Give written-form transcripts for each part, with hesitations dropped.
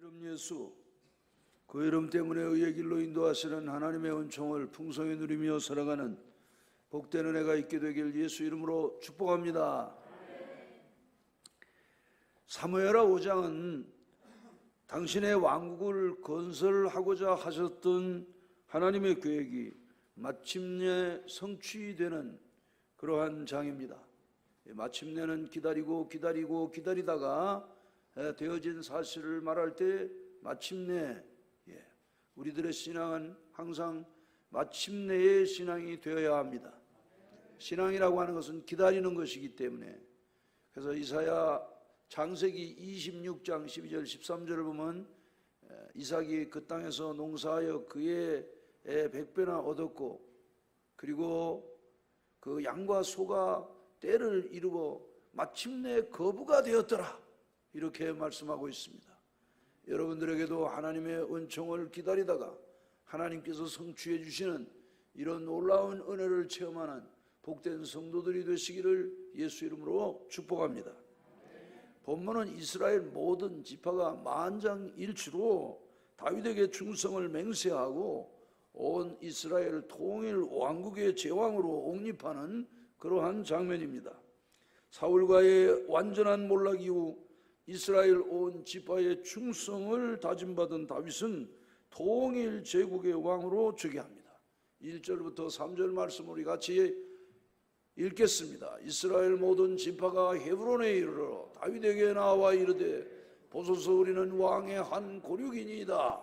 이름 예수, 그 이름 때문에 의의 길로 인도하시는 하나님의 은총을 풍성히 누리며 살아가는 복된 은혜가 있게 되길 예수 이름으로 축복합니다. 사무엘하 5장은 당신의 왕국을 건설하고자 하셨던 하나님의 계획이 마침내 성취되는 그러한 장입니다. 마침내는 기다리다가 되어진 사실을 말할 때 마침내, 우리들의 신앙은 항상 마침내의 신앙이 되어야 합니다. 신앙이라고 하는 것은 기다리는 것이기 때문에, 그래서 이사야 창세기 26장 12절 13절을 보면 이삭이 그 땅에서 농사하여 그의 100배나 얻었고, 그리고 그 양과 소가 때를 이루고 마침내 거부가 되었더라, 이렇게 말씀하고 있습니다. 여러분들에게도 하나님의 은총을 기다리다가 하나님께서 성취해 주시는 이런 놀라운 은혜를 체험하는 복된 성도들이 되시기를 예수 이름으로 축복합니다. 본문은 이스라엘 모든 지파가 만장일치로 다윗에게 충성을 맹세하고 온 이스라엘 통일 왕국의 제왕으로 옹립하는 그러한 장면입니다. 사울과의 완전한 몰락 이후 이스라엘 온 지파의 충성을 다짐받은 다윗은 통일 제국의 왕으로 즉위합니다. 1절부터 3절 말씀 우리 같이 읽겠습니다. 이스라엘 모든 지파가 헤브론에 이르러 다윗에게 나와 이르되, 보소서 우리는 왕의 한 고륙이니이다.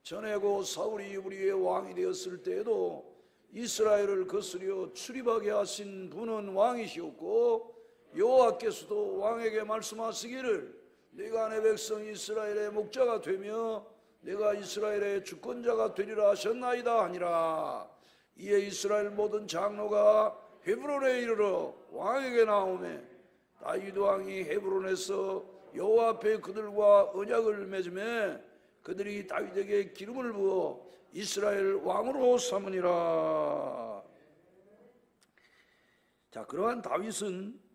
전에고 사울이 우리의 왕이 되었을 때에도 이스라엘을 거스려 출입하게 하신 분은 왕이시었고, 여호와께서도 왕에게 말씀하시기를 네가 내 백성 이스라엘의 목자가 되며 내가 이스라엘의 주권자가 되리라 하셨나이다 하니라. 이에 이스라엘 모든 장로가 헤브론에 이르러 왕에게 나오매 다윗 왕이 헤브론에서 여호와 앞에 그들과 언약을 맺음에 그들이 다윗에게 기름을 부어 이스라엘 왕으로 삼으니라. 자, 그러한 다윗은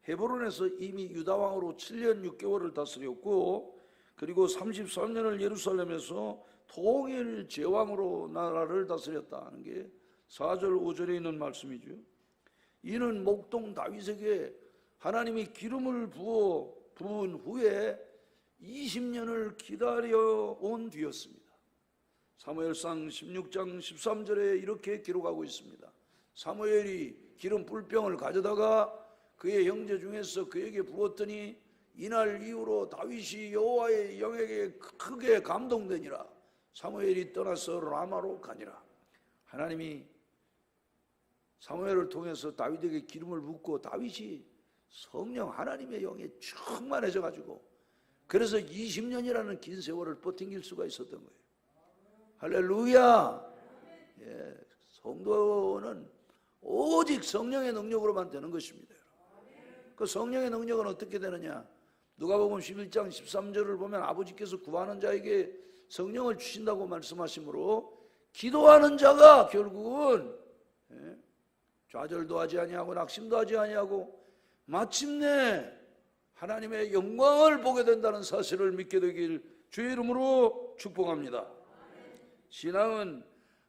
헤브론에서 이미 유다 왕으로 7년 6개월을 다스렸고, 그리고 33년을 예루살렘에서 통일 제왕으로 나라를 다스렸다는 게 4절 5절에 있는 말씀이죠. 이는 목동 다윗에게 하나님이 기름을 부은 후에 20년을 기다려온 뒤였습니다. 사무엘상 16장 13절에 이렇게 기록하고 있습니다. 사무엘이 기름 뿔병을 가져다가 그의 형제 중에서 그에게 부었더니 이날 이후로 다윗이 여호와의 영에게 크게 감동되니라. 사무엘이 떠나서 라마로 가니라. 하나님이 사무엘을 통해서 다윗에게 기름을 붓고 다윗이 성령 하나님의 영에 충만해져 가지고, 그래서 20년이라는 긴 세월을 버팅길 수가 있었던 거예요. 할렐루야. 성도는 오직 성령의 능력으로만 되는 것입니다. 그 성령의 능력은 어떻게 되느냐? 누가복음 11장 13절을 보면 아버지께서 구하는 자에게 성령을 주신다고 말씀하시므로 기도하는 자가 결국은 좌절도 하지 아니하고 낙심도 하지 아니하고 마침내 하나님의 영광을 보게 된다는 사실을 믿게 되길 주의 이름으로 축복합니다. 신앙은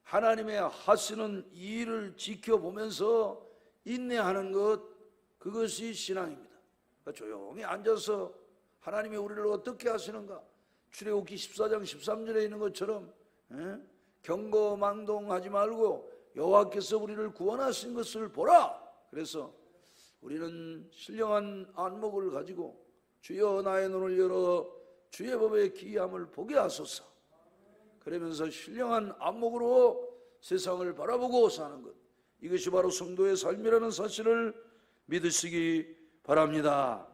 하나님의 하시는 일을 지켜보면서 인내하는 것, 그것이 신앙입니다. 그러니까 조용히 앉아서 하나님이 우리를 어떻게 하시는가, 출애굽기 14장 13절에 있는 것처럼 경거망동하지 말고 여호와께서 우리를 구원하신 것을 보라. 그래서 우리는 신령한 안목을 가지고 주여 나의 눈을 열어 주의 법의 기이함을 보게 하소서, 그러면서 신령한 안목으로 세상을 바라보고 사는 것, 이것이 바로 성도의 삶이라는 사실을 믿으시기 바랍니다.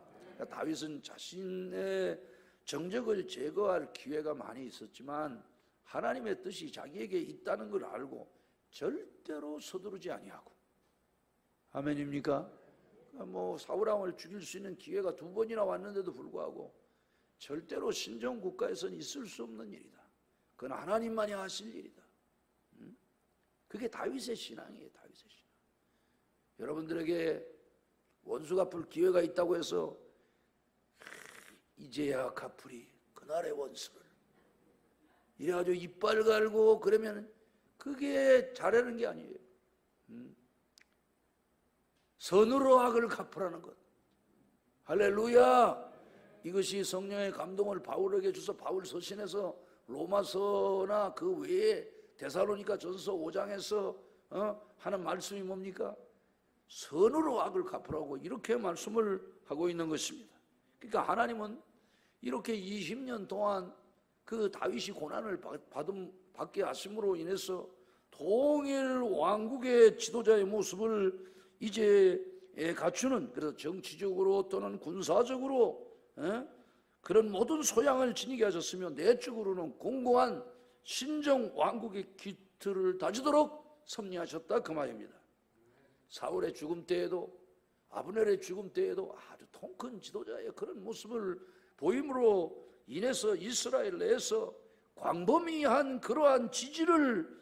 다윗은 자신의 정적을 제거할 기회가 많이 있었지만 하나님의 뜻이 자기에게 있다는 걸 알고 절대로 서두르지 아니하고, 아멘입니까? 사울왕을 죽일 수 있는 기회가 2번이나 왔는데도 불구하고 절대로 신정 국가에서는 있을 수 없는 일이다. 그건 하나님만이 하실 일이다. 그게 다윗의 신앙이에요. 다윗의 신앙. 여러분들에게 원수 갚을 기회가 있다고 해서 이제야 갚으리 그날의 원수를, 이래가지고 이빨 갈고 그러면 그게 잘하는 게 아니에요. 선으로 악을 갚으라는 것. 할렐루야. 이것이 성령의 감동을 바울에게 주서 바울 서신에서 로마서나 그 외에 데살로니가 전서 5장에서 하는 말씀이 뭡니까? 선으로 악을 갚으라고 이렇게 말씀을 하고 있는 것입니다. 그러니까 하나님은 이렇게 20년 동안 그 다윗이 고난을 받게 하심으로 인해서 통일 왕국의 지도자의 모습을 이제 갖추는, 그래서 정치적으로 또는 군사적으로 그런 모든 소양을 지니게 하셨으며 내적으로는 공고한 신정 왕국의 기틀을 다지도록 섭리하셨다 그 말입니다. 사울의 죽음 때에도 아브넬의 죽음 때에도 아주 통큰 지도자의 그런 모습을 보임으로 인해서 이스라엘 내에서 광범위한 그러한 지지를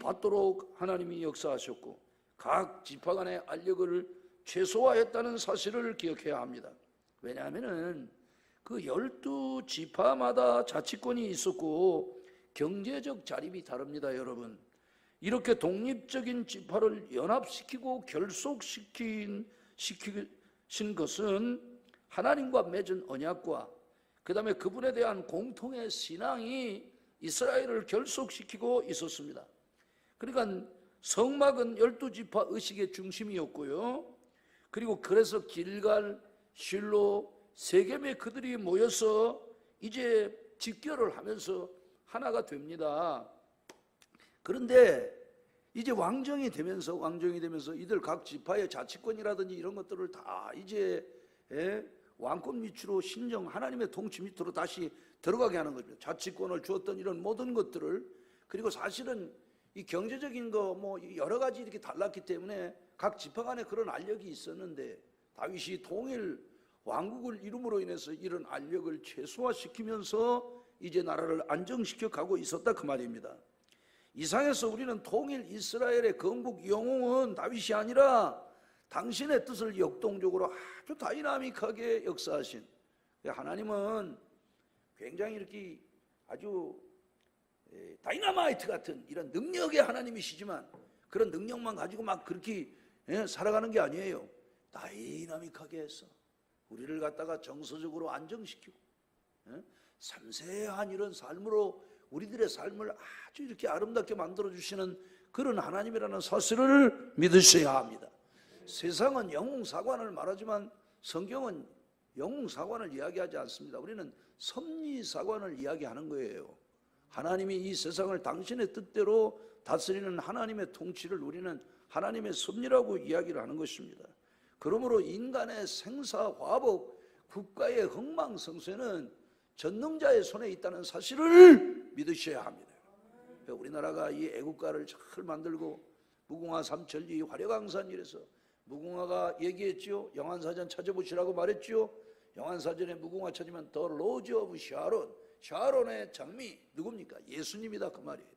받도록 하나님이 역사하셨고 각 지파 간의 알력을 최소화했다는 사실을 기억해야 합니다. 왜냐하면 그 12지파마다 자치권이 있었고 경제적 자립이 다릅니다. 여러분, 이렇게 독립적인 지파를 연합시키고 결속시킨 것은 하나님과 맺은 언약과 그 다음에 그분에 대한 공통의 신앙이 이스라엘을 결속시키고 있었습니다. 그러니까 성막은 12지파 의식의 중심이었고요. 그리고 그래서 길갈, 실로, 세겜에 그들이 모여서 이제 집결을 하면서 하나가 됩니다. 그런데 이제 왕정이 되면서 이들 각 지파의 자치권이라든지 이런 것들을 다 이제 왕권 밑으로 신정 하나님의 통치 밑으로 다시 들어가게 하는 거죠. 자치권을 주었던 이런 모든 것들을. 그리고 사실은 이 경제적인 거 뭐 여러 가지 이렇게 달랐기 때문에 각 지파 간에 그런 알력이 있었는데 다윗이 통일 왕국을 이룸으로 인해서 이런 알력을 최소화시키면서 이제 나라를 안정시켜 가고 있었다 그 말입니다. 이상해서 우리는 통일 이스라엘의 건국 영웅은 다윗이 아니라 당신의 뜻을 역동적으로 아주 다이나믹하게 역사하신 하나님은 굉장히 이렇게 아주 다이너마이트 같은 이런 능력의 하나님이시지만 그런 능력만 가지고 막 그렇게 살아가는 게 아니에요. 다이나믹하게 해서 우리를 갖다가 정서적으로 안정시키고 섬세한 이런 삶으로 우리들의 삶을 아주 이렇게 아름답게 만들어주시는 그런 하나님이라는 사실을 믿으셔야 합니다. 세상은 영웅사관을 말하지만 성경은 영웅사관을 이야기하지 않습니다. 우리는 섭리사관을 이야기하는 거예요. 하나님이 이 세상을 당신의 뜻대로 다스리는 하나님의 통치를 우리는 하나님의 섭리라고 이야기를 하는 것입니다. 그러므로 인간의 생사화복, 국가의 흥망성쇠는 전능자의 손에 있다는 사실을 믿으셔야 합니다. 우리나라가 이 애국가를 잘 만들고 무궁화 삼천리 화려강산 이래서 무궁화가 얘기했죠. 영안사전 찾아보시라고 말했죠. 영안사전에 무궁화 찾으면 The Rose of Sharon, 샤론의 장미 누굽니까? 예수님이다 그 말이에요.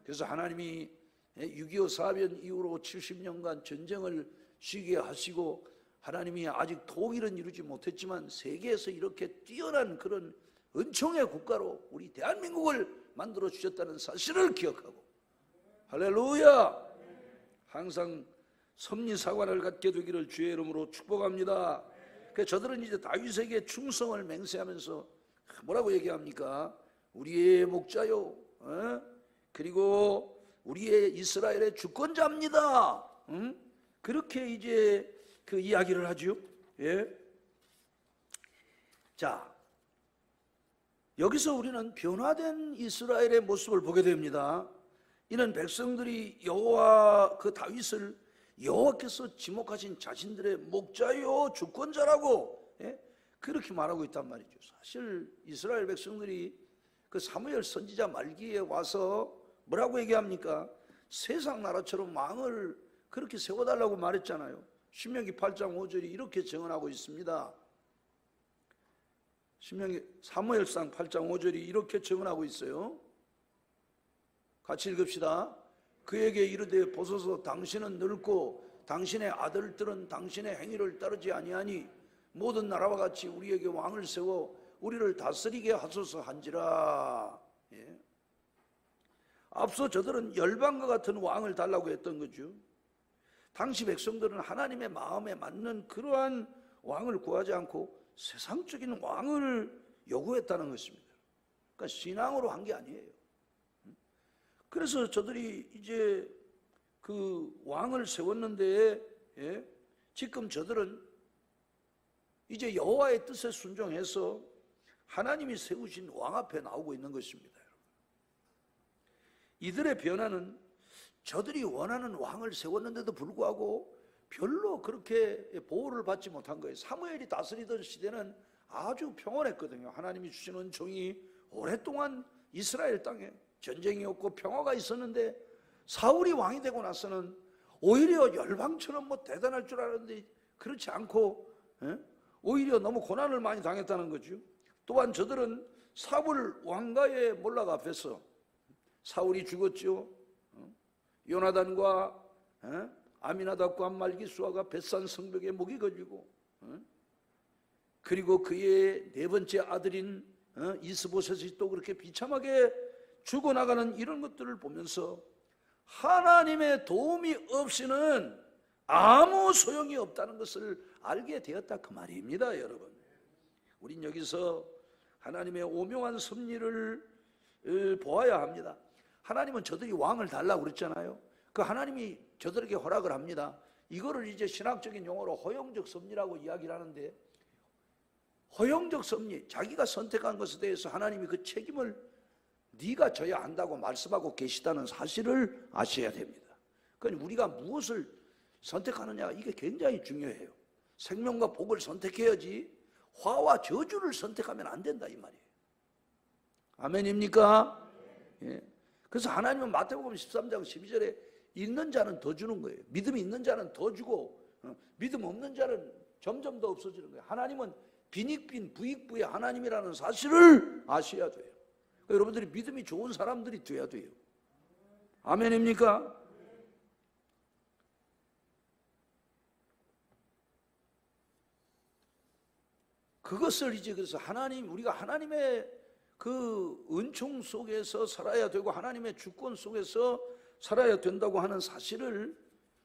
그래서 하나님이 6.25 사변 이후로 70년간 전쟁을 쉬게 하시고 하나님이 아직 통일은 이루지 못했지만 세계에서 이렇게 뛰어난 그런 은총의 국가로 우리 대한민국을 만들어 주셨다는 사실을 기억하고 할렐루야! 항상 섭리사관을 갖게 되기를 주의 이름으로 축복합니다. 그래서 저들은 이제 다윗에게 충성을 맹세하면서 뭐라고 얘기합니까? 우리의 목자요, 그리고 우리의 이스라엘의 주권자입니다. 그렇게 이제 그 이야기를 하죠. 예. 자, 여기서 우리는 변화된 이스라엘의 모습을 보게 됩니다. 이는 백성들이 여호와 그 다윗을 여호와께서 지목하신 자신들의 목자요 주권자라고 그렇게 말하고 있단 말이죠. 사실 이스라엘 백성들이 그 사무엘 선지자 말기에 와서 뭐라고 얘기합니까? 세상 나라처럼 왕을 그렇게 세워달라고 말했잖아요. 신명기 8장 5절이 이렇게 증언하고 있습니다. 신명기 사무엘상 8장 5절이 이렇게 증언하고 있어요. 같이 읽읍시다. 그에게 이르되 보소서 당신은 늙고 당신의 아들들은 당신의 행위를 따르지 아니하니 모든 나라와 같이 우리에게 왕을 세워 우리를 다스리게 하소서 한지라. 예. 앞서 저들은 열방과 같은 왕을 달라고 했던 거죠. 당시 백성들은 하나님의 마음에 맞는 그러한 왕을 구하지 않고 세상적인 왕을 요구했다는 것입니다. 그러니까 신앙으로 한 게 아니에요. 그래서 저들이 이제 그 왕을 세웠는데, 지금 저들은 이제 여호와의 뜻에 순종해서 하나님이 세우신 왕 앞에 나오고 있는 것입니다. 이들의 변화는 저들이 원하는 왕을 세웠는데도 불구하고 별로 그렇게 보호를 받지 못한 거예요. 사무엘이 다스리던 시대는 아주 평온했거든요. 하나님이 주신 은총이 오랫동안 이스라엘 땅에 전쟁이 없고 평화가 있었는데, 사울이 왕이 되고 나서는 오히려 열방처럼 뭐 대단할 줄 알았는데 그렇지 않고 오히려 너무 고난을 많이 당했다는 거죠. 또한 저들은 사울 왕가의 몰락 앞에서 사울이 죽었죠. 요나단과 아미나답과 말기수아가 벳산 성벽에 목이 걸리고, 그리고 그의 네 번째 아들인 이스보셋이 또 그렇게 비참하게 죽어나가는 이런 것들을 보면서 하나님의 도움이 없이는 아무 소용이 없다는 것을 알게 되었다, 그 말입니다. 여러분, 우린 여기서 하나님의 오묘한 섭리를 보아야 합니다. 하나님은 저들이 왕을 달라고 그랬잖아요. 그 하나님이 저들에게 허락을 합니다. 이거를 이제 신학적인 용어로 허용적 섭리라고 이야기를 하는데, 허용적 섭리, 자기가 선택한 것에 대해서 하나님이 그 책임을 네가 져야 한다고 말씀하고 계시다는 사실을 아셔야 됩니다. 그러니까 우리가 무엇을 선택하느냐, 이게 굉장히 중요해요. 생명과 복을 선택해야지 화와 저주를 선택하면 안 된다, 이 말이에요. 아멘입니까? 예. 그래서 하나님은 마태복음 13장 12절에 있는 자는 더 주는 거예요. 믿음이 있는 자는 더 주고 믿음 없는 자는 점점 더 없어지는 거예요. 하나님은 빈익빈 부익부의 하나님이라는 사실을 아셔야 돼요. 그러니까 여러분들이 믿음이 좋은 사람들이 돼야 돼요. 아멘입니까? 그것을 이제 그래서 우리가 하나님의 그 은총 속에서 살아야 되고 하나님의 주권 속에서 살아야 된다고 하는 사실을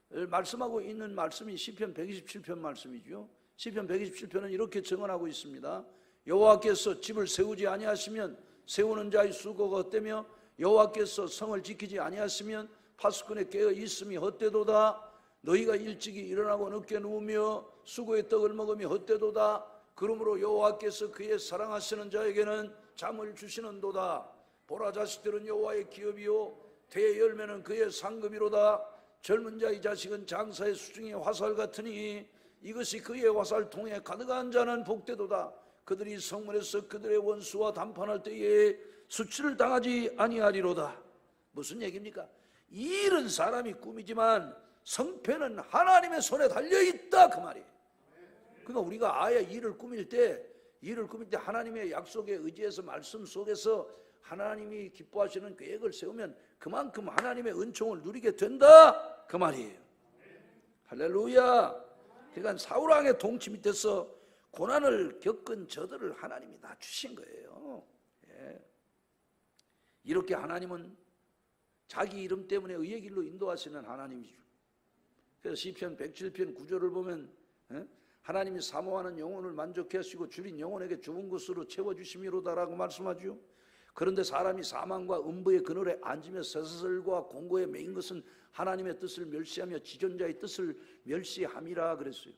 말씀하고 있는 말씀이 시편 127편 말씀이죠. 시편 127편은 이렇게 증언하고 있습니다. 여호와께서 집을 세우지 아니하시면 세우는 자의 수고가 헛되며 여호와께서 성을 지키지 아니하시면 파수꾼의 깨어 있음이 헛되도다. 너희가 일찍이 일어나고 늦게 누우며 수고의 떡을 먹으며 헛되도다. 그러므로 여호와께서 그의 사랑하시는 자에게는 잠을 주시는도다. 보라, 자식들은 여호와의 기업이요 대의 열매는 그의 상급이로다. 젊은 자의 자식은 장사의 수중의 화살 같으니 이것이 그의 화살통에 가득한 자는 복되도다. 그들이 성문에서 그들의 원수와 담판할 때에 수치를 당하지 아니하리로다. 무슨 얘기입니까? 일은 사람이 꾸미지만 성패는 하나님의 손에 달려있다, 그 말이에요. 그러니까 우리가 아예 일을 꾸밀 때 하나님의 약속에 의지해서 말씀 속에서 하나님이 기뻐하시는 계획을 세우면 그만큼 하나님의 은총을 누리게 된다, 그 말이에요. 할렐루야. 그러니까 사울왕의 통치 밑에서 고난을 겪은 저들을 하나님이 낮추신 거예요. 예. 이렇게 하나님은 자기 이름 때문에 의의 길로 인도하시는 하나님이죠. 그래서 시편 107편 9절을 보면 하나님이 사모하는 영혼을 만족해 하시고 줄인 영혼에게 좋은 것으로 채워주심이로다라고 말씀하죠. 그런데 사람이 사망과 음부의 그늘에 앉으며 쇠사슬과 공고에 매인 것은 하나님의 뜻을 멸시하며 지존자의 뜻을 멸시함이라 그랬어요.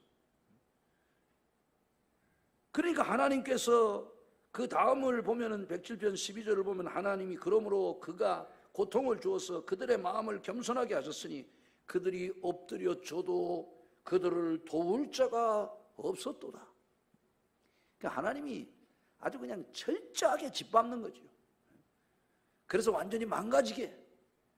그러니까 하나님께서 그 다음을 보면은 107편 12절을 보면 하나님이 그러므로 그가 고통을 주어서 그들의 마음을 겸손하게 하셨으니 그들이 엎드려 줘도 그들을 도울 자가 없었도다. 그러니까 하나님이 아주 그냥 철저하게 짓밟는 거죠. 그래서 완전히 망가지게,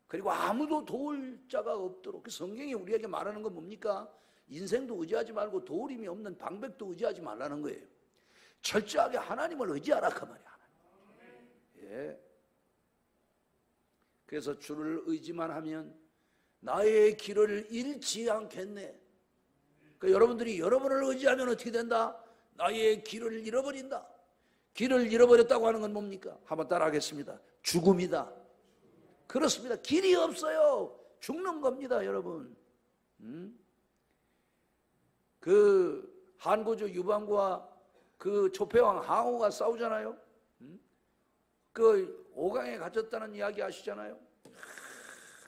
그리고 아무도 도울 자가 없도록. 그 성경이 우리에게 말하는 건 뭡니까? 인생도 의지하지 말고 도울임이 없는 방백도 의지하지 말라는 거예요. 철저하게 하나님을 의지하라, 그 말이야. 예. 그래서 주를 의지만 하면 나의 길을 잃지 않겠네. 그러니까 여러분들이 여러분을 의지하면 어떻게 된다? 나의 길을 잃어버린다. 길을 잃어버렸다고 하는 건 뭡니까? 한번 따라 하겠습니다. 죽음이다. 그렇습니다. 길이 없어요. 죽는 겁니다, 여러분. 그 한고조 유방과 그 조폐왕 항우가 싸우잖아요. 그 5강에 갇혔다는 이야기 아시잖아요.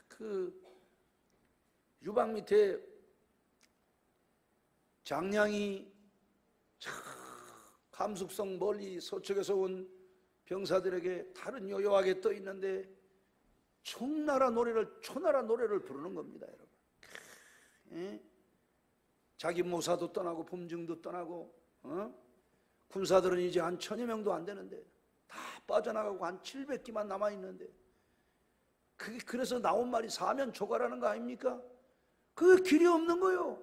그 유방 밑에 장량이 감숙성 멀리 서쪽에서 온 병사들에게 다른 요요하게 떠 있는데 초나라 노래를 부르는 겁니다, 여러분. 예? 자기 모사도 떠나고 범증도 떠나고, 군사들은 이제 한 1000여 명도 안 되는데 다 빠져나가고 한 700기만 남아 있는데, 그래서 나온 말이 사면초가라는 거 아닙니까? 그 길이 없는 거요.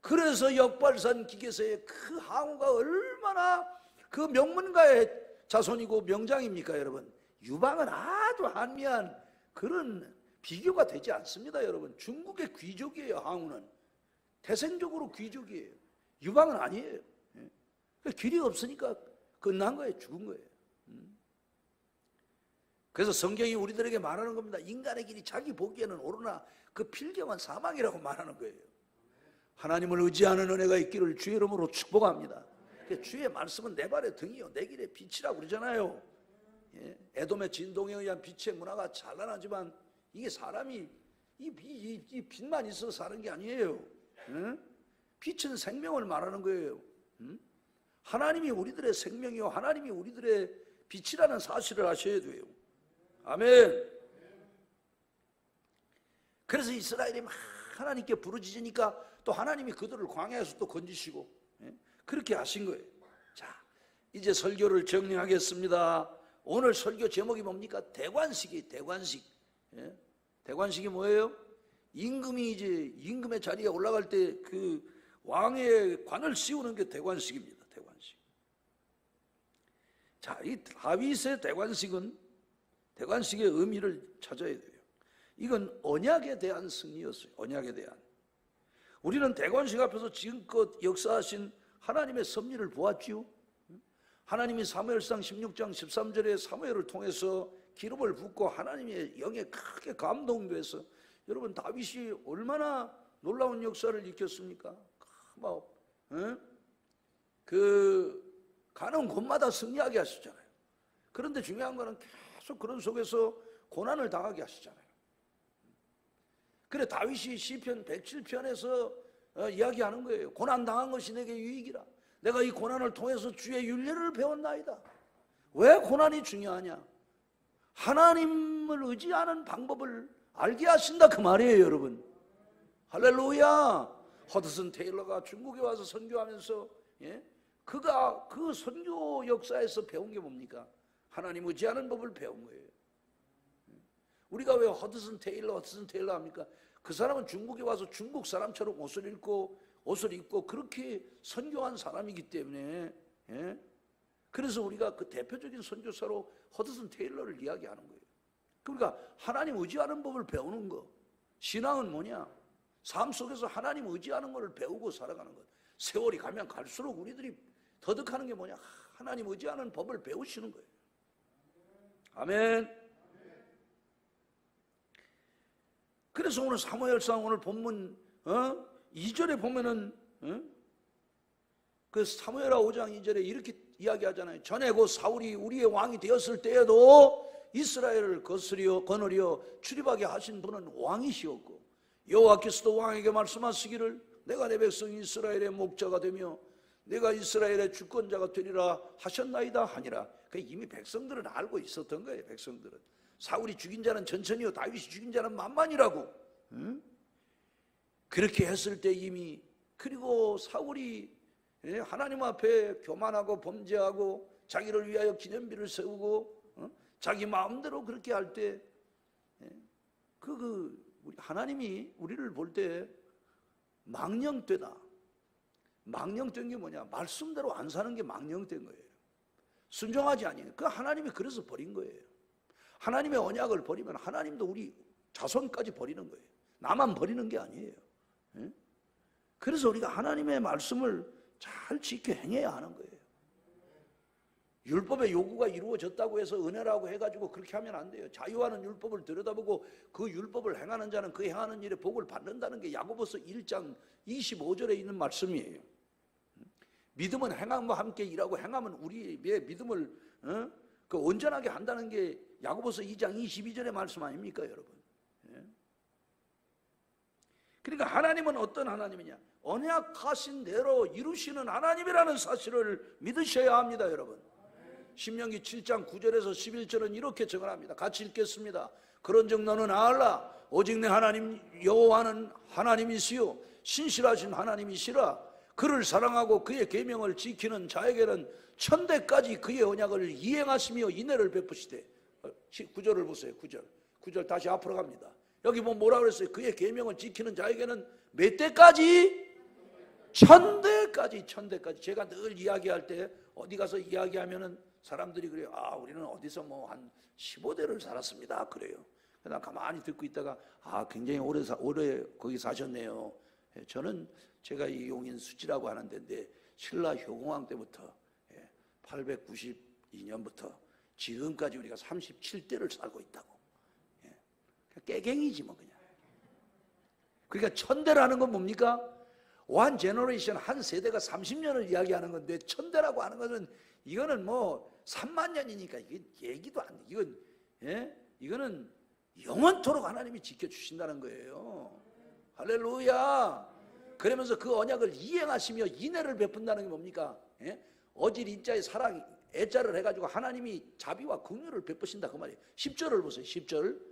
그래서 역발산 기계서의 그 항우가 얼마나 그 명문가의 자손이고 명장입니까, 여러분? 유방은 아주 한미한 그런 비교가 되지 않습니다, 여러분. 중국의 귀족이에요. 항우는 태생적으로 귀족이에요. 유방은 아니에요. 길이 없으니까 끝난 거예요. 죽은 거예요. 그래서 성경이 우리들에게 말하는 겁니다. 인간의 길이 자기 보기에는 오르나 그 필경은 사망이라고 말하는 거예요. 하나님을 의지하는 은혜가 있기를 주의 이름으로 축복합니다. 주의 말씀은 내 발의 등이요 내 길의 빛이라고 그러잖아요. 에돔의 진동에 의한 빛의 문화가 찬란하지만 이게 사람이 이 빛만 있어서 사는 게 아니에요. 빛은 생명을 말하는 거예요. 하나님이 우리들의 생명이요 하나님이 우리들의 빛이라는 사실을 아셔야 돼요. 아멘. 그래서 이스라엘이 막 하나님께 부르짖으니까 또 하나님이 그들을 광야에서 또 건지시고 그렇게 하신 거예요. 자, 이제 설교를 정리하겠습니다. 오늘 설교 제목이 뭡니까? 대관식이 대관식. 대관식이 뭐예요? 임금이 이제 임금의 자리에 올라갈 때 그 왕의 관을 씌우는 게 대관식입니다. 대관식. 자, 이 다윗의 대관식의 의미를 찾아야 돼요. 이건 언약에 대한 승리였어요. 언약에 대한. 우리는 대관식 앞에서 지금껏 역사하신 하나님의 섭리를 보았지요. 하나님이 사무엘상 16장 13절에 사무엘을 통해서 기름을 붓고 하나님의 영에 크게 감동돼서 여러분 다윗이 얼마나 놀라운 역사를 일으켰습니까? 가는 곳마다 승리하게 하시잖아요. 그런데 중요한 거는 계속 그런 속에서 고난을 당하게 하시잖아요. 그래 다윗이 시편 107편에서 이야기하는 거예요. 고난 당한 것이 내게 유익이라. 내가 이 고난을 통해서 주의 윤례를 배웠나이다. 왜 고난이 중요하냐? 하나님을 의지하는 방법을 알게 하신다 그 말이에요, 여러분. 할렐루야. 허드슨 테일러가 중국에 와서 선교하면서 그가 그 선교 역사에서 배운 게 뭡니까? 하나님 의지하는 법을 배운 거예요. 우리가 왜 허드슨 테일러 합니까? 그 사람은 중국에 와서 중국 사람처럼 옷을 입고 그렇게 선교한 사람이기 때문에 그래서 우리가 그 대표적인 선교사로 허드슨 테일러를 이야기하는 거예요. 그러니까 하나님 의지하는 법을 배우는 거. 신앙은 뭐냐? 삶 속에서 하나님 의지하는 것을 배우고 살아가는 것. 세월이 가면 갈수록 우리들이 터득하는 게 뭐냐? 하나님 의지하는 법을 배우시는 거예요. 아멘. 그래서 오늘 사무엘상 오늘 본문 2절에 보면은 그 사무엘하 5장 2절에 이렇게 이야기하잖아요. 전에 그 사울이 우리의 왕이 되었을 때에도 이스라엘을 거느려 출입하게 하신 분은 왕이시었고 여호와께서도 왕에게 말씀하시기를 내가 내 백성 이스라엘의 목자가 되며 내가 이스라엘의 주권자가 되리라 하셨나이다 하니라. 이미 백성들은 알고 있었던 거예요. 백성들은 사울이 죽인 자는 전천이요 다윗이 죽인 자는 만만이라고. 그렇게 했을 때 이미 그리고 사울이 하나님 앞에 교만하고 범죄하고 자기를 위하여 기념비를 세우고 자기 마음대로 그렇게 할 때 하나님이 우리를 볼 때 망령되다. 망령된 게 뭐냐? 말씀대로 안 사는 게 망령된 거예요. 순종하지 아니에요. 그 하나님이 그래서 버린 거예요. 하나님의 언약을 버리면 하나님도 우리 자손까지 버리는 거예요. 나만 버리는 게 아니에요. 그래서 우리가 하나님의 말씀을 잘 지켜 행해야 하는 거예요. 율법의 요구가 이루어졌다고 해서 은혜라고 해가지고 그렇게 하면 안 돼요. 자유하는 율법을 들여다보고 그 율법을 행하는 자는 그 행하는 일에 복을 받는다는 게 야고보서 1장 25절에 있는 말씀이에요. 믿음은 행함과 함께 일하고 행함은 우리의 믿음을 그 온전하게 한다는 게 야고보서 2장 22절의 말씀 아닙니까, 여러분? 그러니까 하나님은 어떤 하나님이냐? 언약하신 대로 이루시는 하나님이라는 사실을 믿으셔야 합니다, 여러분. 신명기 7장 9절에서 11절은 이렇게 정언합니다. 같이 읽겠습니다. 그런즉 너는 알라 오직 내 하나님 여호와는 하나님이시요 신실하신 하나님이시라. 그를 사랑하고 그의 계명을 지키는 자에게는 천대까지 그의 언약을 이행하시며 인애를 베푸시되. 9절을 보세요. 9절 다시 앞으로 갑니다. 여기 보면 뭐라 그랬어요? 그의 계명을 지키는 자에게는 몇 대까지? 천대까지. 제가 늘 이야기할 때 어디 가서 이야기하면은 사람들이 그래요. 아, 우리는 어디서 뭐 한 15대를 살았습니다. 그래요. 나 가만히 듣고 있다가 굉장히 오래 거기 사셨네요. 저는 제가 이 용인 수지라고 하는 데인데 신라 효공왕 때부터 892년부터 지금까지 우리가 37대를 살고 있다고. 깨갱이지 뭐 그냥. 그러니까 천대라는 건 뭡니까? one generation, 한 세대가 30년을 이야기하는 건데 천대라고 하는 것은 이거는 뭐 3만 년이니까 이게 얘기도 안 돼. 이거는 영원토록 하나님이 지켜주신다는 거예요. 할렐루야. 그러면서 그 언약을 이행하시며 인애를 베푼다는 게 뭡니까? 어질 인자의 사랑, 애자를 해가지고 하나님이 자비와 긍휼을 베푸신다 그 말이에요. 10절을 보세요. 10절.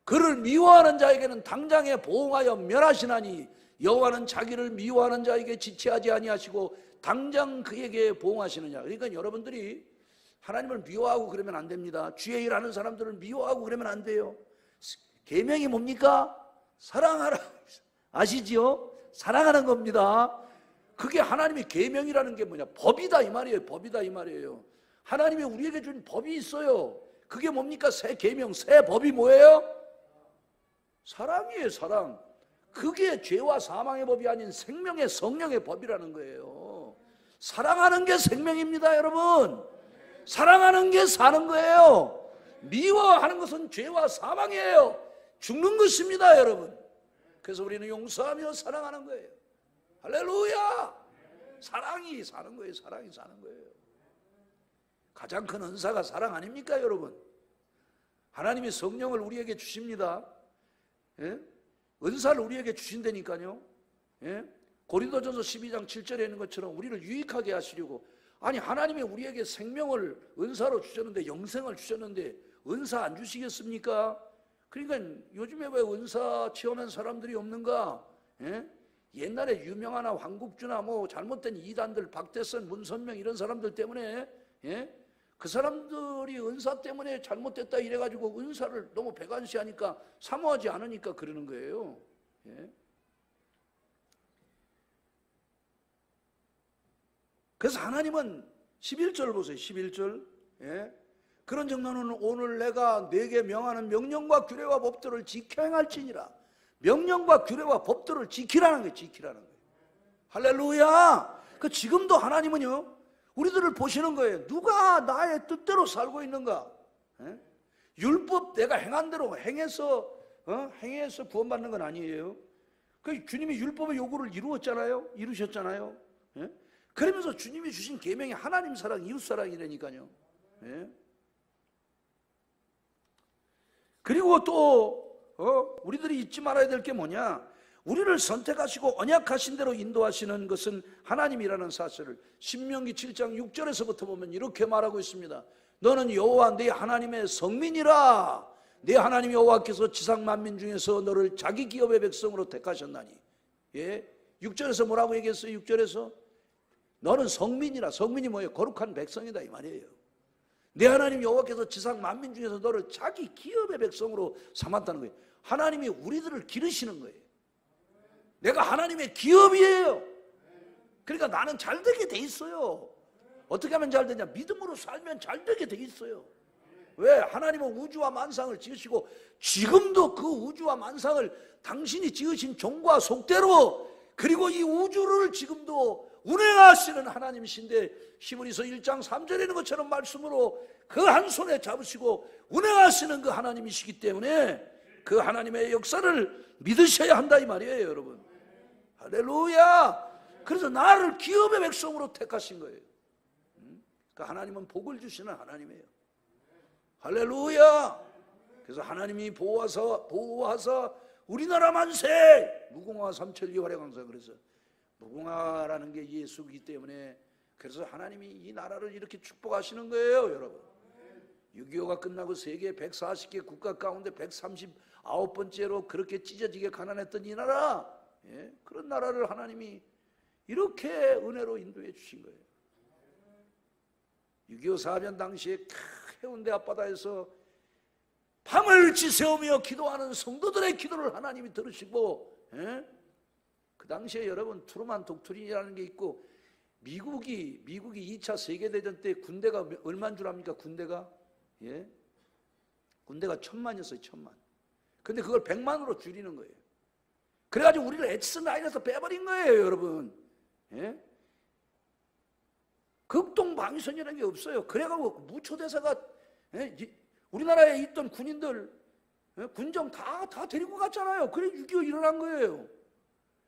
그를 미워하는 자에게는 당장에 보응하여 멸하시나니 여호와는 자기를 미워하는 자에게 지체하지 아니하시고 당장 그에게 보응하시느냐. 그러니까 여러분들이 하나님을 미워하고 그러면 안 됩니다. 주의 일하는 사람들을 미워하고 그러면 안 돼요. 계명이 뭡니까? 사랑하라. 아시지요? 사랑하는 겁니다. 그게 하나님의 계명이라는 게 뭐냐? 법이다 이 말이에요. 법이다 이 말이에요. 하나님이 우리에게 준 법이 있어요. 그게 뭡니까? 새 계명, 새 법이 뭐예요? 사랑이에요. 사랑. 그게 죄와 사망의 법이 아닌 생명의 성령의 법이라는 거예요. 사랑하는 게 생명입니다, 여러분. 사랑하는 게 사는 거예요. 미워하는 것은 죄와 사망이에요. 죽는 것입니다, 여러분. 그래서 우리는 용서하며 사랑하는 거예요. 할렐루야. 사랑이 사는 거예요. 사랑이 사는 거예요. 가장 큰 은사가 사랑 아닙니까, 여러분? 하나님이 성령을 우리에게 주십니다. 은사를 우리에게 주신다니까요. 고린도전서 12장 7절에 있는 것처럼 우리를 유익하게 하시려고. 아니, 하나님이 우리에게 생명을 은사로 주셨는데, 영생을 주셨는데 은사 안 주시겠습니까? 그러니까 요즘에 왜 은사 체험한 사람들이 없는가? 옛날에 유명한 황국주나 뭐 잘못된 이단들, 박대선, 문선명 이런 사람들 때문에 그 사람들이 은사 때문에 잘못됐다 이래가지고 은사를 너무 배관시하니까 사모하지 않으니까 그러는 거예요. 그래서 하나님은 11절 보세요. 11절. 그런즉 너는 오늘 내가 네게 명하는 명령과 규례와 법도를 지켜 행할지니라. 명령과 규례와 법도를 지키라는 거예요. 지키라는 거예요. 할렐루야. 그 지금도 하나님은요, 우리들을 보시는 거예요. 누가 나의 뜻대로 살고 있는가? 율법 내가 행한 대로 행해서 구원받는 건 아니에요. 그 주님이 율법의 요구를 이루셨잖아요. 그러면서 주님이 주신 계명이 하나님 사랑, 이웃 사랑이라니까요. 그리고 또 우리들이 잊지 말아야 될 게 뭐냐? 우리를 선택하시고 언약하신 대로 인도하시는 것은 하나님이라는 사실을 신명기 7장 6절에서부터 보면 이렇게 말하고 있습니다. 너는 여호와 네 하나님의 성민이라. 네 하나님 여호와께서 지상 만민 중에서 너를 자기 기업의 백성으로 택하셨나니. 6절에서 뭐라고 얘기했어요? 6절에서 너는 성민이라. 성민이 뭐예요? 거룩한 백성이다 이 말이에요. 내 하나님 여호와께서 지상 만민 중에서 너를 자기 기업의 백성으로 삼았다는 거예요. 하나님이 우리들을 기르시는 거예요. 내가 하나님의 기업이에요. 그러니까 나는 잘 되게 돼 있어요. 어떻게 하면 잘 되냐? 믿음으로 살면 잘 되게 돼 있어요. 왜? 하나님은 우주와 만상을 지으시고 지금도 그 우주와 만상을 당신이 지으신 종과 속대로, 그리고 이 우주를 지금도 운행하시는 하나님이신데 히브리서 1장 3절에 있는 것처럼 말씀으로 그 한 손에 잡으시고 운행하시는 그 하나님이시기 때문에 그 하나님의 역사를 믿으셔야 한다 이 말이에요, 여러분. 할렐루야. 그래서 나를 기업의 백성으로 택하신 거예요. 그 하나님은 복을 주시는 하나님이에요. 할렐루야. 그래서 하나님이 보호하사 우리나라 만세, 무궁화 삼천리 활약왕사. 그래서 무궁화라는 게 예수이기 때문에 그래서 하나님이 이 나라를 이렇게 축복하시는 거예요, 여러분. 6.25가 끝나고 세계 140개 국가 가운데 139번째로 그렇게 찢어지게 가난했던 이 나라, 그런 나라를 하나님이 이렇게 은혜로 인도해 주신 거예요. 6.25 사변 당시에 해운대 앞바다에서 밤을 지새우며 기도하는 성도들의 기도를 하나님이 들으시고, 그 당시에 여러분 트루만 독트린이라는 게 있고, 미국이 2차 세계대전 때 군대가 얼마인 줄 압니까? 군대가 1000만이었어요. 1000만. 근데 그걸 100만으로 줄이는 거예요. 그래가지고 우리를 X9에서 빼버린 거예요, 여러분. 극동방위선이라는 게 없어요. 그래가지고 무초대사가 우리나라에 있던 군인들 군정 다 데리고 갔잖아요. 그래 6.25 일어난 거예요.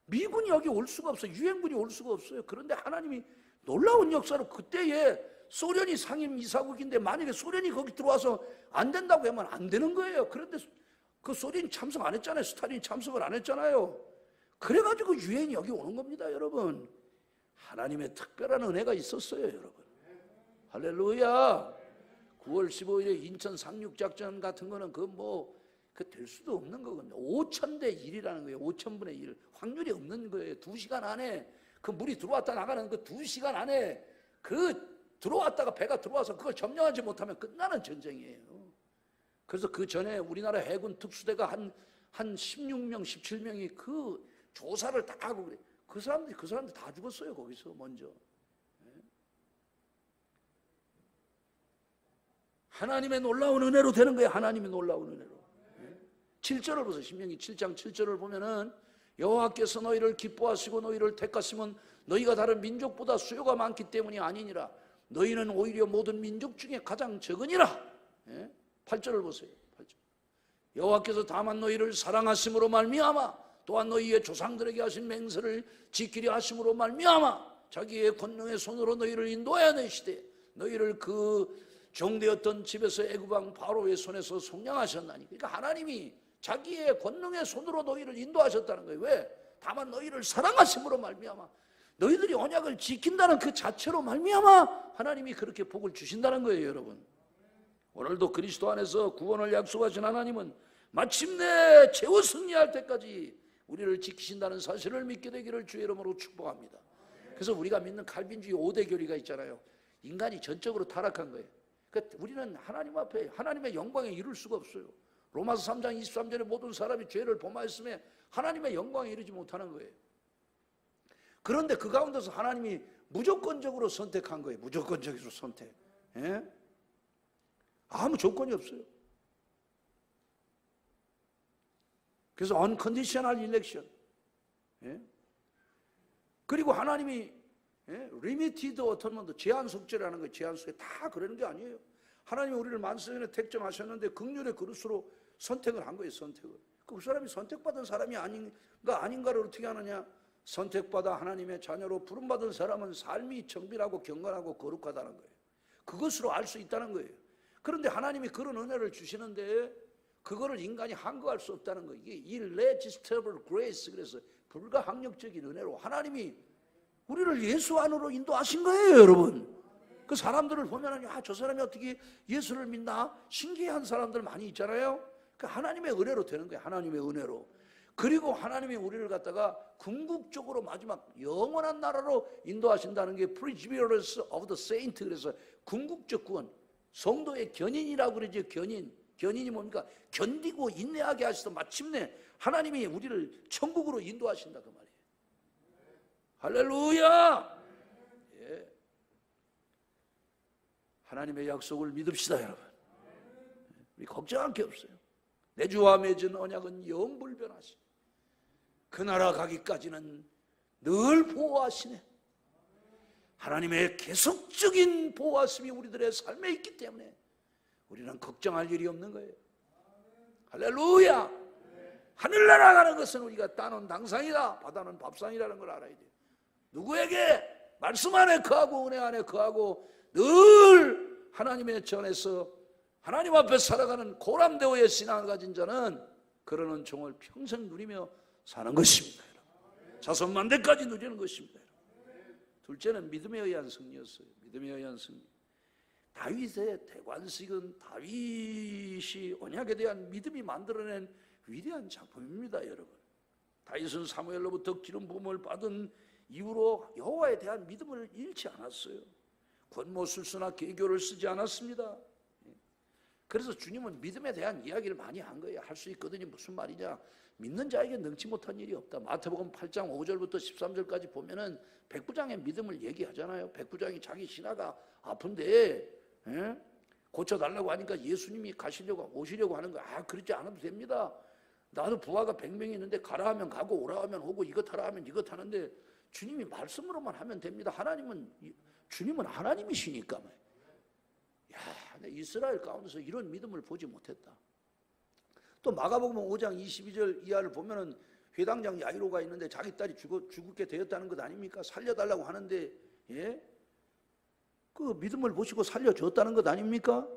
미군이 여기 올 수가 없어요. 유엔군이 올 수가 없어요. 그런데 하나님이 놀라운 역사로 그때에 소련이 상임 이사국인데 만약에 소련이 거기 들어와서 안 된다고 하면 안 되는 거예요. 그런데 그 소련이 참석 안 했잖아요. 스탈린이 참석을 안 했잖아요. 그래가지고 유엔이 여기 오는 겁니다, 여러분. 하나님의 특별한 은혜가 있었어요, 여러분. 할렐루야. 9월 15일에 인천 상륙작전 같은 거는 그 될 수도 없는 거거든요. 5000대 1이라는 거예요. 5000분의 1. 확률이 없는 거예요. 2시간 안에 그 물이 들어왔다 나가는 그 2시간 안에 들어왔다가 배가 들어와서 그걸 점령하지 못하면 끝나는 전쟁이에요. 그래서 그 전에 우리나라 해군 특수대가 한 16명, 17명이 그 조사를 다 하고 그래. 그 사람들 다 죽었어요, 거기서 먼저. 하나님의 놀라운 은혜로 되는 거예요. 하나님의 놀라운 은혜로. 7절을 보세요. 신명기 7장 7절을 보면은 여호와께서 너희를 기뻐하시고 너희를 택하시면 너희가 다른 민족보다 수요가 많기 때문이 아니니라. 너희는 오히려 모든 민족 중에 가장 적으니라. 8절을 보세요. 8절. 여호와께서 다만 너희를 사랑하심으로 말미암아 또한 너희의 조상들에게 하신 맹세를 지키려 하심으로 말미암아 자기의 권능의 손으로 너희를 인도하여 내시되 너희를 그 종되었던 집에서 애굽 왕 바로의 손에서 속량하셨나니. 그러니까 하나님이 자기의 권능의 손으로 너희를 인도하셨다는 거예요. 왜? 다만 너희를 사랑하심으로 말미암아 너희들이 언약을 지킨다는 그 자체로 말미암아 하나님이 그렇게 복을 주신다는 거예요, 여러분. 오늘도 그리스도 안에서 구원을 약속하신 하나님은 마침내 최후 승리할 때까지 우리를 지키신다는 사실을 믿게 되기를 주의 이름으로 축복합니다. 그래서 우리가 믿는 칼빈주의 5대 교리가 있잖아요. 인간이 전적으로 타락한 거예요. 그러니까 우리는 하나님 앞에 하나님의 영광에 이룰 수가 없어요. 로마서 3장 23절에 모든 사람이 죄를 범하였음에 하나님의 영광에 이르지 못하는 거예요. 그런데 그 가운데서 하나님이 무조건적으로 선택한 거예요. 무조건적으로 선택. 아무 조건이 없어요. 그래서 unconditional election. 그리고 하나님이 limited atonement, 제한 속죄라는 거예요. 제한 속죄 다 그러는 게 아니에요. 하나님이 우리를 만세전에 택정하셨는데 긍휼의 그릇으로 선택을 한 거예요. 선택을. 그 사람이 선택받은 사람이 아닌가를 어떻게 하느냐? 선택받아 하나님의 자녀로 부름받은 사람은 삶이 정결하고 경건하고 거룩하다는 거예요. 그것으로 알 수 있다는 거예요. 그런데 하나님이 그런 은혜를 주시는데 그거를 인간이 한거할 수 없다는 거예요. 이게 irresistible grace, 그래서 불가항력적인 은혜로 하나님이 우리를 예수 안으로 인도하신 거예요, 여러분. 그 사람들을 보면은 저 사람이 어떻게 예수를 믿나 신기한 사람들 많이 있잖아요. 그 하나님의 은혜로 되는 거예요. 하나님의 은혜로. 그리고 하나님이 우리를 갖다가 궁극적으로 마지막 영원한 나라로 인도하신다는 게 perseverance of the saint. 그래서 궁극적 구원, 성도의 견인이라고 그러죠. 견인이 뭡니까? 견디고 인내하게 하셔서 마침내 하나님이 우리를 천국으로 인도하신다 그 말이에요. 할렐루야. 예. 하나님의 약속을 믿읍시다, 여러분. 우리 걱정할 게 없어요. 내 주와 맺은 언약은 영불변하시. 그 나라 가기까지는 늘 보호하시네. 하나님의 계속적인 보호하심이 우리들의 삶에 있기 때문에 우리는 걱정할 일이 없는 거예요. 할렐루야. 하늘나라 가는 것은 우리가 따놓은 당상이다, 바다는 밥상이라는 걸 알아야 돼요. 누구에게? 말씀 안에 거하고 은혜 안에 거하고 늘 하나님의 전에서 하나님 앞에 살아가는 고람되어의 신앙을 가진 자는 그러는 종을 평생 누리며 사는 것입니다. 자손만대까지 누리는 것입니다. 둘째는 믿음에 의한 승리였어요. 믿음에 의한 승리. 다윗의 대관식은 다윗이 언약에 대한 믿음이 만들어낸 위대한 작품입니다, 여러분. 다윗은 사무엘로부터 기름 부음을 받은 이후로 여호와에 대한 믿음을 잃지 않았어요. 권모술수나 계교를 쓰지 않았습니다. 그래서 주님은 믿음에 대한 이야기를 많이 한 거예요. 할 수 있거든요. 무슨 말이냐? 믿는 자에게 능치 못한 일이 없다. 마태복음 8장 5절부터 13절까지 보면은 백부장의 믿음을 얘기하잖아요. 백부장이 자기 신하가 아픈데 고쳐달라고 하니까 예수님이 오시려고 하는 거야. 아, 그러지 않아도 됩니다. 나도 부하가 100명이 있는데 가라 하면 가고 오라 하면 오고 이것 하라 하면 이것 하는데 주님이 말씀으로만 하면 됩니다. 주님은 하나님이시니까. 야, 이스라엘 가운데서 이런 믿음을 보지 못했다. 또 마가복음 5장 22절 이하를 보면은 회당장 야이로가 있는데 자기 딸이 죽게 되었다는 것 아닙니까? 살려달라고 하는데 그 믿음을 보시고 살려줬다는 것 아닙니까?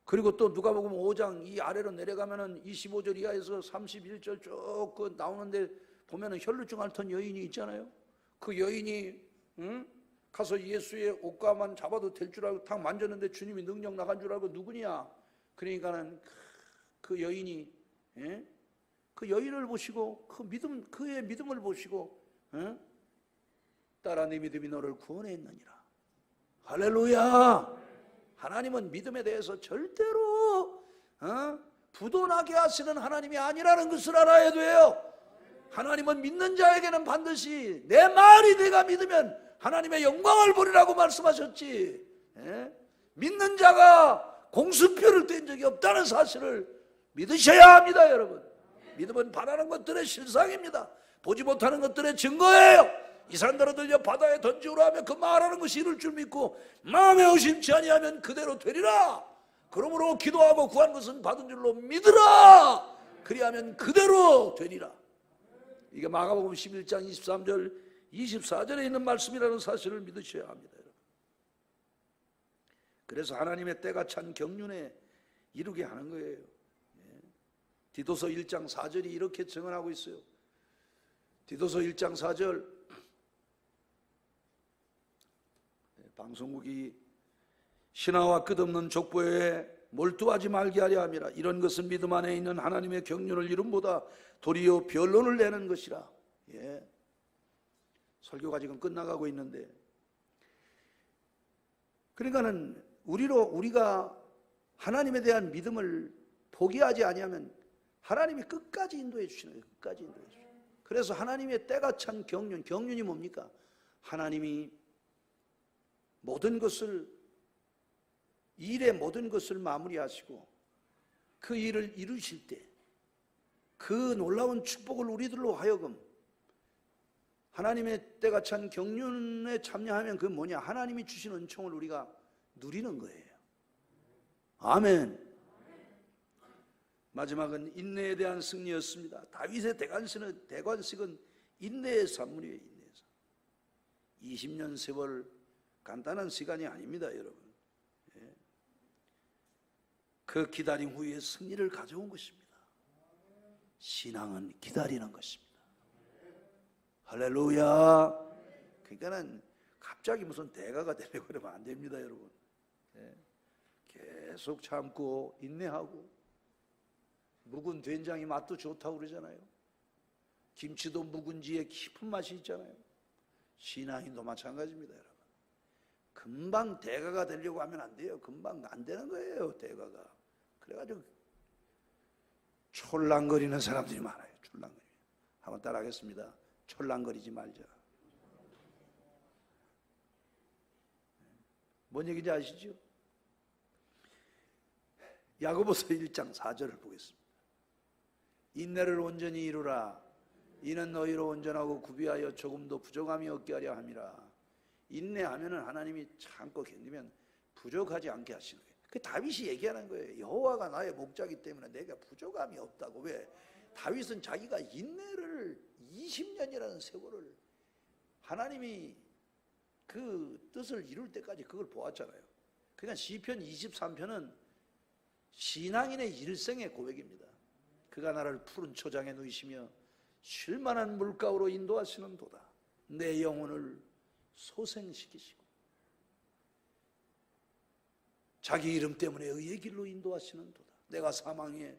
그리고 또 누가복음 5장 이 아래로 내려가면은 25절 이하에서 31절 쭉 그 나오는데 보면은 혈루증 앓던 여인이 있잖아요. 그 여인이 가서 예수의 옷가만 잡아도 될 줄 알고 탁 만졌는데 주님이 능력 나간 줄 알고 누구냐? 그러니까는 그 여인이 그 여인을 보시고 그의 믿음을 보시고 딸아 네 믿음이 너를 구원했느니라. 할렐루야. 하나님은 믿음에 대해서 절대로 부도나게 하시는 하나님이 아니라는 것을 알아야 돼요. 하나님은 믿는 자에게는 반드시 내 말이 내가 믿으면 하나님의 영광을 보리라고 말씀하셨지. 믿는 자가 공수표를 뗀 적이 없다는 사실을 믿으셔야 합니다, 여러분. 믿음은 바라는 것들의 실상입니다. 보지 못하는 것들의 증거예요. 이 산더러 들려 바다에 던지오라 하면 그 말하는 것이 이룰 줄 믿고 마음에 의심치 아니하면 그대로 되리라. 그러므로 기도하고 구한 것은 받은 줄로 믿으라. 그리하면 그대로 되리라. 이게 마가복음 11장 23절 24절에 있는 말씀이라는 사실을 믿으셔야 합니다, 여러분. 그래서 하나님의 때가 찬 경륜에 이루게 하는 거예요. 디도서 1장 4절이 이렇게 증언하고 있어요. 디도서 1장 4절 방송국이 신하와 끝없는 족보에 몰두하지 말게 하려 함이라. 이런 것은 믿음 안에 있는 하나님의 경륜을 이름보다 도리어 변론을 내는 것이라. 설교가 지금 끝나가고 있는데, 그러니까는 우리가 하나님에 대한 믿음을 포기하지 아니하면 하나님이 끝까지 인도해 주시는 거예요. 끝까지 인도해 주시는 거예요. 그래서 하나님의 때가 찬 경륜이 뭡니까? 하나님이 모든 것을, 일의 모든 것을 마무리하시고 그 일을 이루실 때 그 놀라운 축복을 우리들로 하여금 하나님의 때가 찬 경륜에 참여하면 그 뭐냐? 하나님이 주신 은총을 우리가 누리는 거예요. 아멘. 마지막은 인내에 대한 승리였습니다. 다윗의 대관식은 인내의 산물이에요. 인내의 산물. 20년 세월 간단한 시간이 아닙니다, 여러분. 그 기다림 후에 승리를 가져온 것입니다. 신앙은 기다리는 것입니다. 할렐루야. 그러니까는 갑자기 무슨 대가가 되려고 그러면 안 됩니다, 여러분. 계속 참고 인내하고, 묵은 된장이 맛도 좋다고 그러잖아요. 김치도 묵은지에 깊은 맛이 있잖아요. 신앙인도 마찬가지입니다, 여러분. 금방 대가가 되려고 하면 안 돼요. 금방 안 되는 거예요, 대가가. 그래가지고 촐랑거리는 사람들이 많아요. 촐랑거리. 한번 따라하겠습니다. 촐랑거리지 말자. 뭔 얘기인지 아시죠? 야고보서 1장 4절을 보겠습니다. 인내를 온전히 이루라. 이는 너희로 온전하고 구비하여 조금도 부족함이 없게 하려 함이라. 인내하면은 하나님이 참고 견디면 부족하지 않게 하시는 거예요. 그 다윗이 얘기하는 거예요. 여호와가 나의 목자이기 때문에 내가 부족함이 없다고. 왜? 다윗은 자기가 인내를 20년이라는 세월을 하나님이 그 뜻을 이룰 때까지 그걸 보았잖아요. 그러니까 시편 23편은 신앙인의 일생의 고백입니다. 그가 나를 푸른 초장에 누이시며 쉴만한 물가로 인도하시는 도다. 내 영혼을 소생시키시고 자기 이름 때문에 의의 길로 인도하시는 도다. 내가 사망에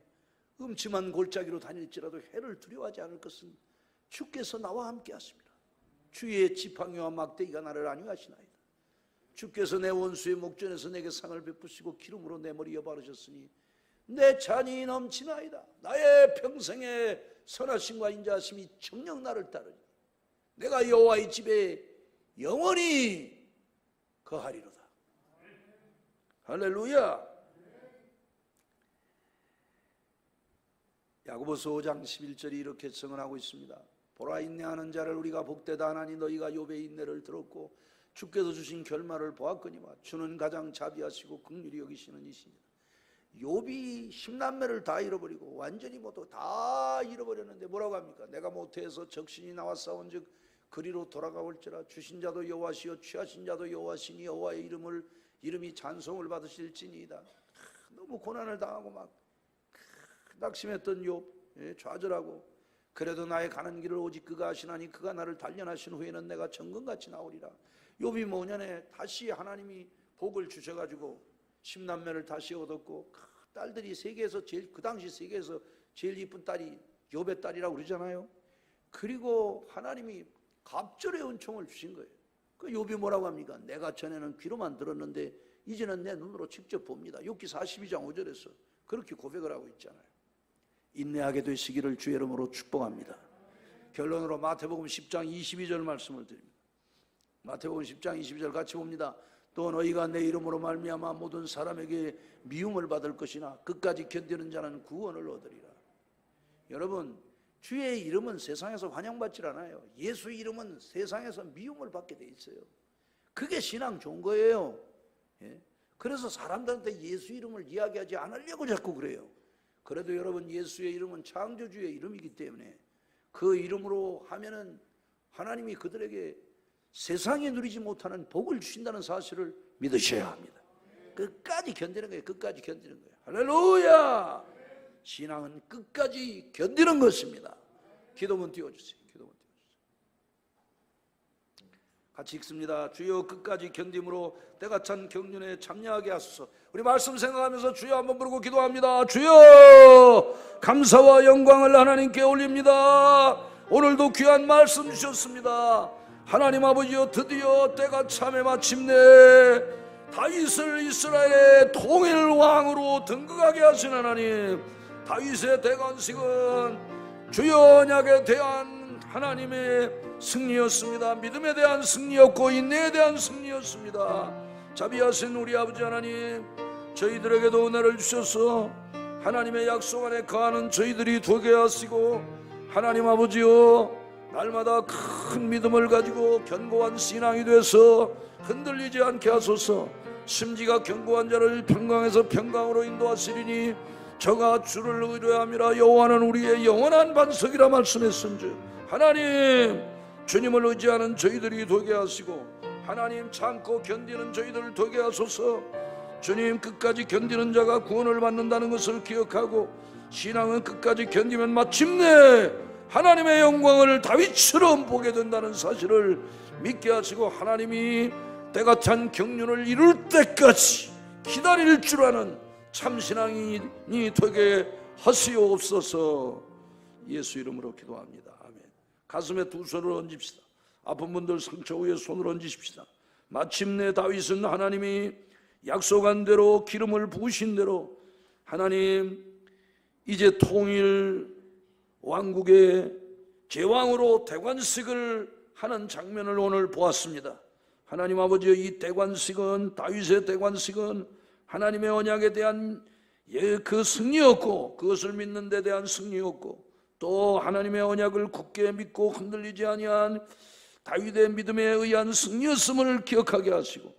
음침한 골짜기로 다닐지라도 해를 두려워하지 않을 것은 주께서 나와 함께 하십니다. 주의 지팡이와 막대기가 나를 안위하시나이다. 주께서 내 원수의 목전에서 내게 상을 베푸시고 기름으로 내 머리 여바르셨으니 내 잔이 넘치나이다. 나의 평생의 선하심과 인자하심이 정녕 나를 따르니 내가 여호와의 집에 영원히 거하리로다. 할렐루야. 야고보서 5장 11절이 이렇게 증언하고 있습니다. 보라, 인내하는 자를 우리가 복되다 하나니 너희가 욥의 인내를 들었고 주께서 주신 결말을 보았거니와 주는 가장 자비하시고 긍휼히 여기시는 이시니라. 욥이 10남매를 다 잃어버리고 완전히 모두 다 잃어버렸는데 뭐라고 합니까? 내가 모태에서 적신이 나와 싸운즉 그리로 돌아가올지라. 주신 자도 여호와시요 취하신 자도 여호와시니 여호와의 이름이 찬송을 받으실지니이다. 너무 고난을 당하고 막 낙심했던 욥, 좌절하고 그래도 나의 가는 길을 오직 그가 하시나니 그가 나를 단련하신 후에는 내가 정금같이 나오리라. 욥이 모년에 다시 하나님이 복을 주셔가지고 10남매를 다시 얻었고 딸들이 세계에서 제일, 그 당시 세계에서 제일 이쁜 딸이 욥의 딸이라고 그러잖아요. 그리고 하나님이 갑절의 은총을 주신 거예요. 그 욥이 뭐라고 합니까? 내가 전에는 귀로만 들었는데 이제는 내 눈으로 직접 봅니다. 욥기 42장 5절에서 그렇게 고백을 하고 있잖아요. 인내하게 되시기를 주의 이름으로 축복합니다. 결론으로 마태복음 10장 22절 말씀을 드립니다. 마태복음 10장 22절 같이 봅니다. 또 너희가 내 이름으로 말미암아 모든 사람에게 미움을 받을 것이나 끝까지 견디는 자는 구원을 얻으리라. 여러분, 주의 이름은 세상에서 환영받지 않아요. 예수 이름은 세상에서 미움을 받게 돼 있어요. 그게 신앙 좋은 거예요. 그래서 사람들한테 예수 이름을 이야기하지 않으려고 자꾸 그래요. 그래도 여러분, 예수의 이름은 창조주의 이름이기 때문에 그 이름으로 하면은 하나님이 그들에게 세상에 누리지 못하는 복을 주신다는 사실을 믿으셔야 합니다. 끝까지 견디는 거예요. 끝까지 견디는 거예요. 할렐루야. 신앙은 끝까지 견디는 것입니다. 기도문 띄워주세요. 기도문 띄워주세요. 같이 읽습니다. 주여 끝까지 견딤으로 때가 찬 경륜에 참여하게 하소서. 우리 말씀 생각하면서 주여 한번 부르고 기도합니다. 주여, 감사와 영광을 하나님께 올립니다. 오늘도 귀한 말씀 주셨습니다. 하나님 아버지여, 드디어 때가 참에 마침내 다윗을 이스라엘의 통일 왕으로 등극하게 하신 하나님, 다윗의 대관식은 주여 언약에 대한 하나님의 승리였습니다. 믿음에 대한 승리였고 인내에 대한 승리였습니다. 자비하신 우리 아버지 하나님, 저희들에게도 은혜를 주셔서 하나님의 약속 안에 거하는 저희들이 되게 하시고, 하나님 아버지여, 날마다 큰 믿음을 가지고 견고한 신앙이 돼서 흔들리지 않게 하소서. 심지가 견고한 자를 평강에서 평강으로 인도하시리니 저가 주를 의뢰함이라. 여호와는 우리의 영원한 반석이라 말씀했은즉, 하나님, 주님을 의지하는 저희들이 되게 하시고, 하나님, 참고 견디는 저희들을 되게 하소서. 주님, 끝까지 견디는 자가 구원을 받는다는 것을 기억하고, 신앙은 끝까지 견디면 마침내 하나님의 영광을 다윗처럼 보게 된다는 사실을 믿게 하시고, 하나님이 때가 찬 경륜을 이룰 때까지 기다릴 줄 아는 참신앙이 되게 하시옵소서. 예수 이름으로 기도합니다. 아멘. 가슴에 두 손을 얹읍시다. 아픈 분들 상처 위에 손을 얹으십시다. 마침내 다윗은 하나님이 약속한 대로, 기름을 부으신 대로 하나님 이제 통일 왕국의 제왕으로 대관식을 하는 장면을 오늘 보았습니다. 하나님 아버지, 이 대관식은, 다윗의 대관식은 하나님의 언약에 대한 그 승리였고, 그것을 믿는 데 대한 승리였고, 또 하나님의 언약을 굳게 믿고 흔들리지 아니한 다윗의 믿음에 의한 승리였음을 기억하게 하시고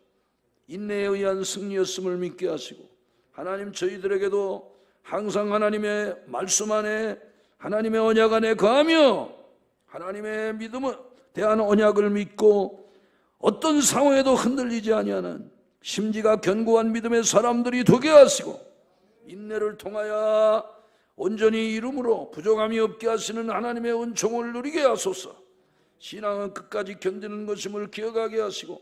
인내에 의한 승리였음을 믿게 하시고 하나님 저희들에게도 항상 하나님의 말씀 안에 하나님의 언약 안에 거하며 하나님의 믿음에 대한 언약을 믿고 어떤 상황에도 흔들리지 아니하는 심지가 견고한 믿음의 사람들이 되게 하시고 인내를 통하여 온전히 이름으로 부족함이 없게 하시는 하나님의 은총을 누리게 하소서. 신앙은 끝까지 견디는 것임을 기억하게 하시고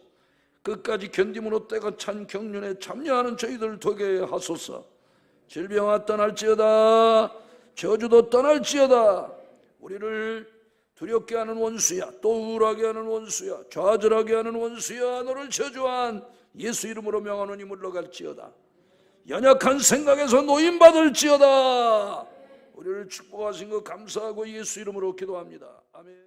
끝까지 견딤으로 때가 찬 경륜에 참여하는 저희들 되게 하소서. 질병아 떠날지어다 저주도 떠날지어다. 우리를 두렵게 하는 원수야, 또 우울하게 하는 원수야, 좌절하게 하는 원수야, 너를 저주한 예수 이름으로 명하노니 물러갈지어다. 연약한 생각에서 노임받을지어다. 우리를 축복하신 것 감사하고 예수 이름으로 기도합니다. 아멘.